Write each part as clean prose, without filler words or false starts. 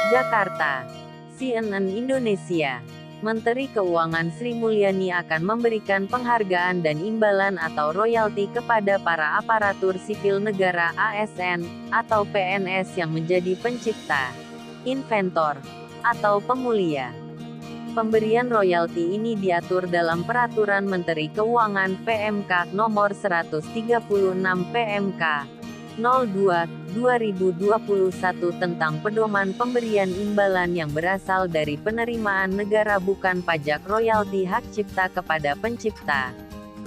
Jakarta, CNN Indonesia. Menteri Keuangan Sri Mulyani akan memberikan penghargaan dan imbalan atau royalti kepada para aparatur sipil negara (ASN) atau PNS yang menjadi pencipta, inventor, atau pemulia. Pemberian royalti ini diatur dalam Peraturan Menteri Keuangan (PMK) Nomor 136 PMK 02/2021 tentang pedoman pemberian imbalan yang berasal dari penerimaan negara bukan pajak, royalti hak cipta kepada pencipta,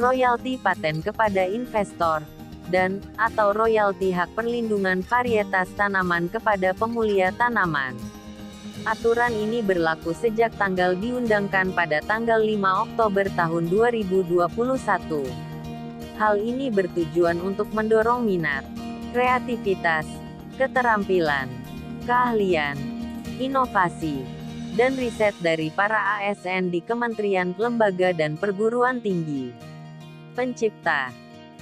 royalti paten kepada investor, dan atau royalti hak perlindungan varietas tanaman kepada pemulia tanaman. Aturan ini berlaku sejak tanggal diundangkan pada tanggal 5 Oktober tahun 2021. Hal ini bertujuan untuk mendorong minat, kreativitas, keterampilan, keahlian, inovasi, dan riset dari para ASN di kementerian, lembaga dan perguruan tinggi. Pencipta,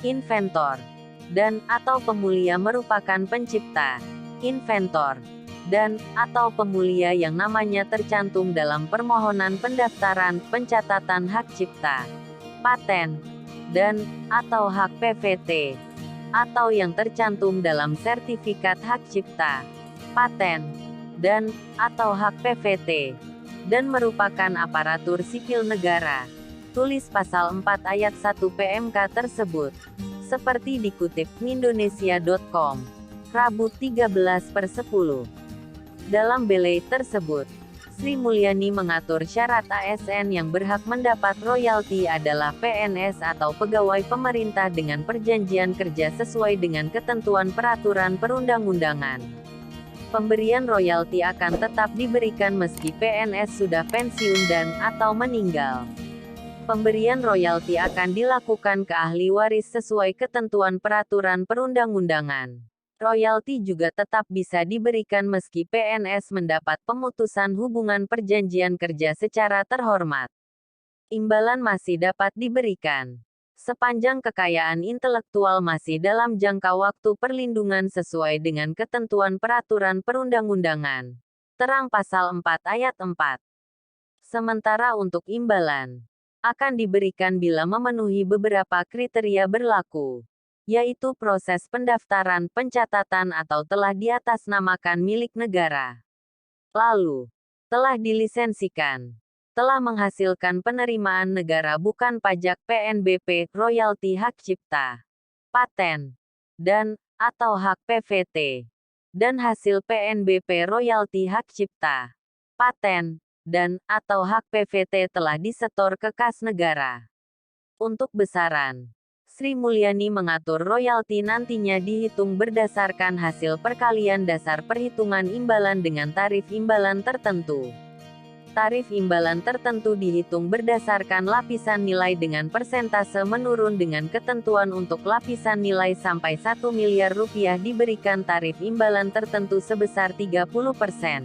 inventor, dan atau pemulia merupakan pencipta, inventor, dan atau pemulia yang namanya tercantum dalam permohonan pendaftaran pencatatan hak cipta, paten, dan atau hak PVT, atau yang tercantum dalam sertifikat hak cipta, paten, dan atau hak PVT, dan merupakan aparatur sipil negara. Tulis pasal 4 ayat 1 PMK tersebut. Seperti dikutip Indonesia.com, Rabu 13/10. Dalam belai tersebut, Sri Mulyani mengatur syarat ASN yang berhak mendapat royalti adalah PNS atau pegawai pemerintah dengan perjanjian kerja sesuai dengan ketentuan peraturan perundang-undangan. Pemberian royalti akan tetap diberikan meski PNS sudah pensiun dan atau meninggal. Pemberian royalti akan dilakukan ke ahli waris sesuai ketentuan peraturan perundang-undangan. Royalti juga tetap bisa diberikan meski PNS mendapat pemutusan hubungan perjanjian kerja secara terhormat. Imbalan masih dapat diberikan sepanjang kekayaan intelektual masih dalam jangka waktu perlindungan sesuai dengan ketentuan peraturan perundang-undangan. Terang pasal 4 ayat 4. Sementara untuk imbalan akan diberikan bila memenuhi beberapa kriteria berlaku, yaitu proses pendaftaran pencatatan atau telah diatasnamakan milik negara, lalu telah dilisensikan, telah menghasilkan penerimaan negara bukan pajak PNBP, royalti hak cipta, paten, dan atau hak PVT, dan hasil PNBP royalti hak cipta, paten, dan atau hak PVT telah disetor ke kas negara. Untuk besaran, Sri Mulyani mengatur royalti nantinya dihitung berdasarkan hasil perkalian dasar perhitungan imbalan dengan tarif imbalan tertentu. Tarif imbalan tertentu dihitung berdasarkan lapisan nilai dengan persentase menurun dengan ketentuan untuk lapisan nilai sampai 1 miliar rupiah diberikan tarif imbalan tertentu sebesar 30%.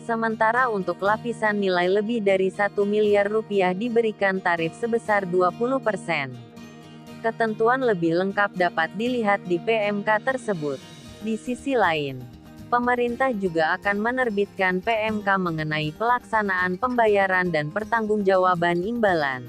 Sementara untuk lapisan nilai lebih dari 1 miliar rupiah diberikan tarif sebesar 20%. Ketentuan lebih lengkap dapat dilihat di PMK tersebut. Di sisi lain, pemerintah juga akan menerbitkan PMK mengenai pelaksanaan pembayaran dan pertanggungjawaban imbalan.